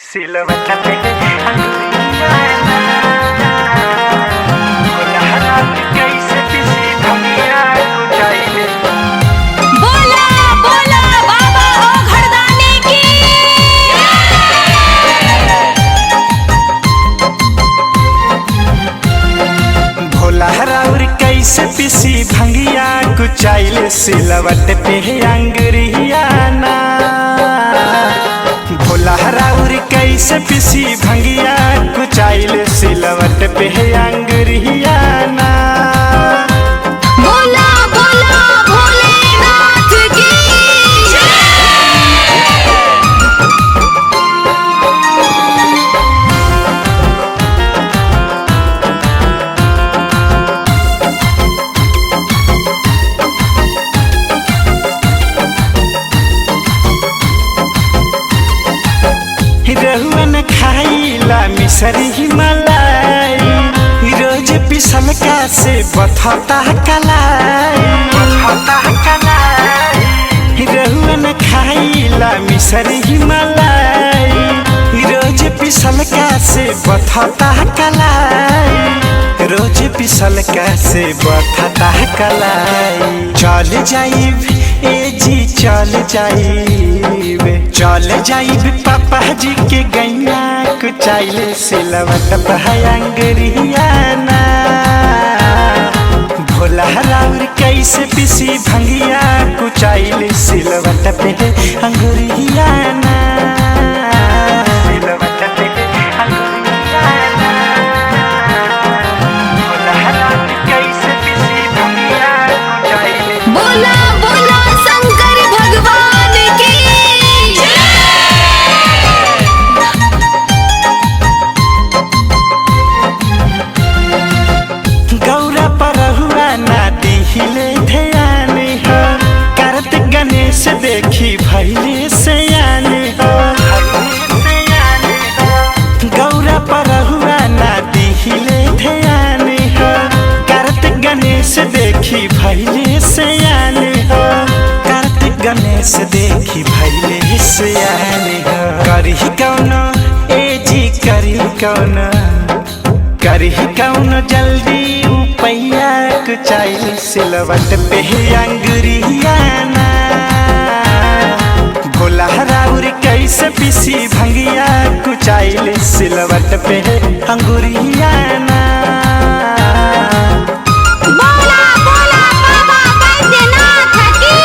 सिलवट पे अंगुरियाँ बोला कैसे किसी दुनिया को चाहिए। बोला बोला बाबा ओ घरदाने की। भोला राउर कैसे पिसी भंगिया कुचाइले सिलवट पे अंगुरियाँ। भोला राउर कैसे पिसी भंगिया कुचाइले सिलवट पे अंगुरियाँ। बोला बोला भोलेनाथ की। रहुअन खाइला मिसरी मलाई रोज पिसल का से बथता कलाई। रहुअन खाइला मिसरी मलाई रोज पिसल का से बथता कलाई। रोज पिसल का से बथता कलाई। चल जाइब ए जी चल जाइब पापा जी के गैया कुचाइले सिलवट पे अंगुरियाँ। भोला राउर कैसे पिसी भंगिया कुचाइले सिलवट पे अंगुरियाँ। सिलवट पे अंगुरियाँ। भोला राउर कैसे पिसी भंगिया कुचाइले। बोला बोला शंकर भगवान की। गौरा पर हुआ ना दिहिले ध्यान हो कार्तिक गणेश देखी भैले से आने हो। गौरा पर हुआ ना दिहिले ध्यान हो कार्तिक गणेश देखी भैले से आने हो। कार्तिक गणेश देखी भैले से आने हो। करही कौनो ए जी करही कौनो जल्दी उपैया कुचाइल सिलवट पे अंगुरियाँ। भोला राउर कैसे पिसी भंगिया कुचाइल सिलवट पे अंगुरियाँ। बोला बोला बाबा बैद्यनाथ की।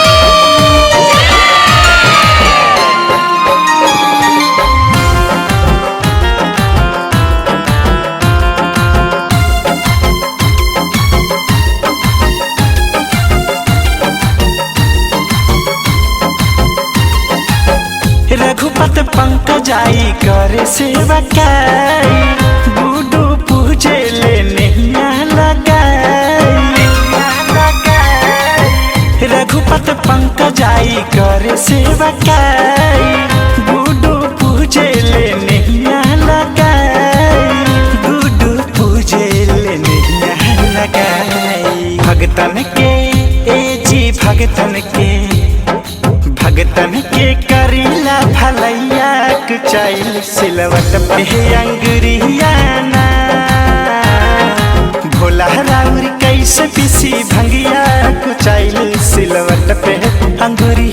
रघुपत पंकजाई करे सेवा काई बूढ़ू पूजे ले नैया लगाई। रघुपत पंकजाई करे सेवा काई बूढ़ू पूजे ले नैया लगाई। बूढ़ू पूजे ले नैया लगाई। भगतन के ए जी भगतन के करीला भलैया कुचाइल सिलवट पे अंगुरियाँ। भोला राउर कैसे पिसी भंगिया कुचाइल सिलवट पे अंगुरियाँ।